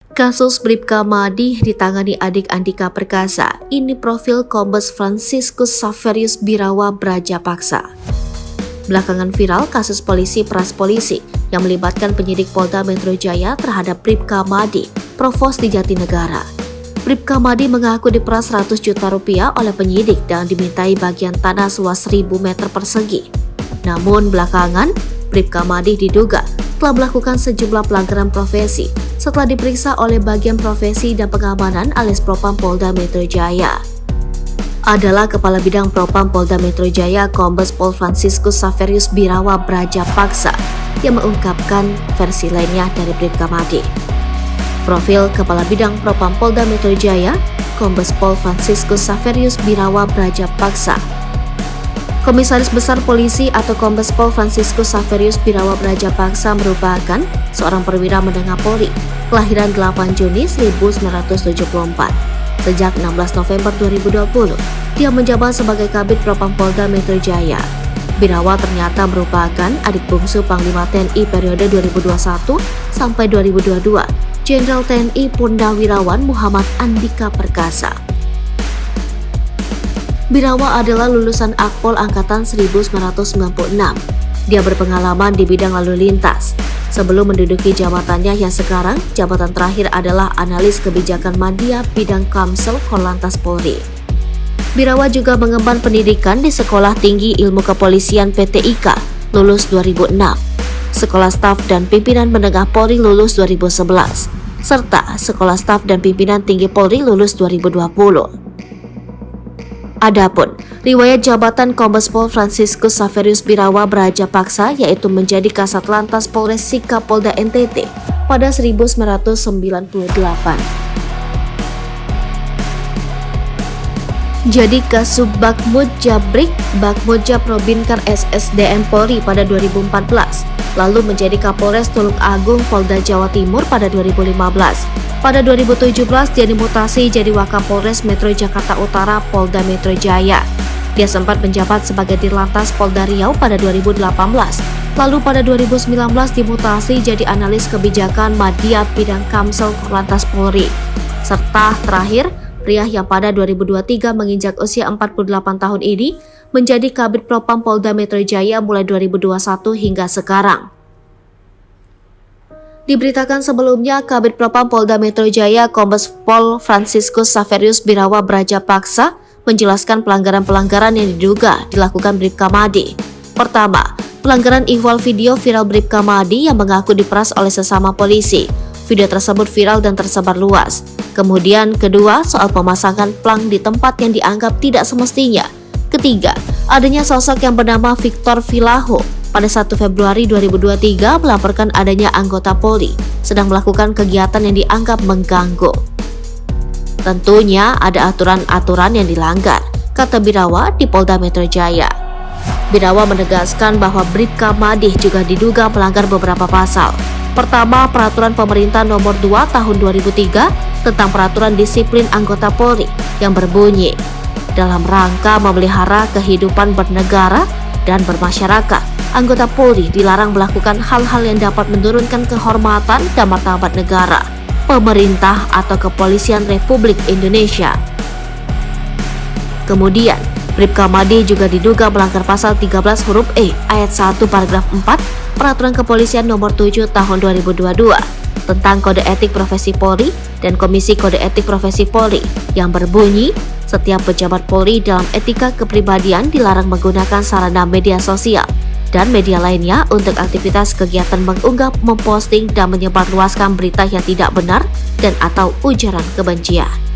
Kasus Bribka Madi ditangani adik Andika Perkasa. Ini profil Kombes Franciscus Xaverius Birawa Brajapaksa. Belakangan viral kasus polisi peras polisi yang melibatkan penyidik Polda Metro Jaya terhadap Bribka Madi, Provos di Jatinegara. Bribka Madi mengaku diperas 100 juta rupiah oleh penyidik dan dimintai bagian tanah seluas 1000 meter persegi. Namun belakangan, Bribka Madi diduga telah melakukan sejumlah pelanggaran profesi setelah diperiksa oleh bagian profesi dan pengamanan alias Propam Polda Metro Jaya. Adalah Kepala Bidang Propam Polda Metro Jaya Kombes Pol Franciscus Xaverius Birawa Brajapaksa yang mengungkapkan versi lainnya dari Bribka Madi. Profil Kepala Bidang Propam Polda Metro Jaya Kombes Pol Franciscus Xaverius Birawa Brajapaksa. Komisaris Besar Polisi atau Kombes Pol Franciscus Xaverius Birawa Brajapaksa merupakan seorang perwira menengah Polri, kelahiran 8 Juni 1974. Sejak 16 November 2020, dia menjabat sebagai Kabid Propam Polda Metro Jaya. Birawa ternyata merupakan adik bungsu Panglima TNI periode 2021 sampai 2022, Jenderal TNI Purnawirawan Muhammad Andika Perkasa. Birawa adalah lulusan Akpol Angkatan 1996. Dia berpengalaman di bidang lalu lintas. Sebelum menduduki jabatannya yang sekarang, jabatan terakhir adalah analis kebijakan media bidang Kamsel Korlantas Polri. Birawa juga mengemban pendidikan di Sekolah Tinggi Ilmu Kepolisian PTIK, lulus 2006. Sekolah Staf dan Pimpinan Menengah Polri lulus 2011, serta Sekolah Staf dan Pimpinan Tinggi Polri lulus 2020. Adapun riwayat jabatan Kombes Pol Franciscus Xaverius Birawa Brajapaksa yaitu menjadi Kasat Lantas Polres Sikap Polda NTT pada 1998. Jadi Kasubag Mujabrik Bakmujab Robinkar SSDM Polri pada 2014, lalu menjadi Kapolres Tulung Agung Polda Jawa Timur pada 2015. Pada 2017 dia dimutasi jadi Wakapolres Metro Jakarta Utara Polda Metro Jaya. Dia sempat menjabat sebagai Dirlantas Polda Riau pada 2018. Lalu pada 2019 dimutasi jadi analis kebijakan media bidang Kamsel Korlantas Polri. Serta terakhir, pria yang pada 2023 menginjak usia 48 tahun ini menjadi Kabid Propam Polda Metro Jaya mulai 2021 hingga sekarang. Diberitakan sebelumnya, Kabid Propam Polda Metro Jaya Kombes Pol Franciscus Xaverius Birawa Brajapaksa menjelaskan pelanggaran-pelanggaran yang diduga dilakukan Bribka Madi. Pertama, pelanggaran ihwal video viral Bribka Madi yang mengaku diperas oleh sesama polisi. Video tersebut viral dan tersebar luas. Kemudian kedua, soal pemasangan plang di tempat yang dianggap tidak semestinya. Ketiga, adanya sosok yang bernama Victor Vilaho pada 1 Februari 2023 melaporkan adanya anggota Polri sedang melakukan kegiatan yang dianggap mengganggu. Tentunya ada aturan-aturan yang dilanggar, kata Birawa di Polda Metro Jaya. Birawa menegaskan bahwa Bribka Madi juga diduga melanggar beberapa pasal. Pertama, Peraturan Pemerintah Nomor 2 Tahun 2003 tentang Peraturan Disiplin Anggota Polri yang berbunyi, dalam rangka memelihara kehidupan bernegara dan bermasyarakat, anggota Polri dilarang melakukan hal-hal yang dapat menurunkan kehormatan dan martabat negara, pemerintah atau kepolisian Republik Indonesia. Kemudian, Bribka Madi juga diduga melanggar pasal 13 huruf E ayat 1 paragraf 4 Peraturan Kepolisian Nomor 7 Tahun 2022 tentang Kode Etik Profesi Polri dan Komisi Kode Etik Profesi Polri yang berbunyi, setiap pejabat Polri dalam etika kepribadian dilarang menggunakan sarana media sosial dan media lainnya untuk aktivitas kegiatan mengunggah, memposting, dan menyebarluaskan berita yang tidak benar dan atau ujaran kebencian.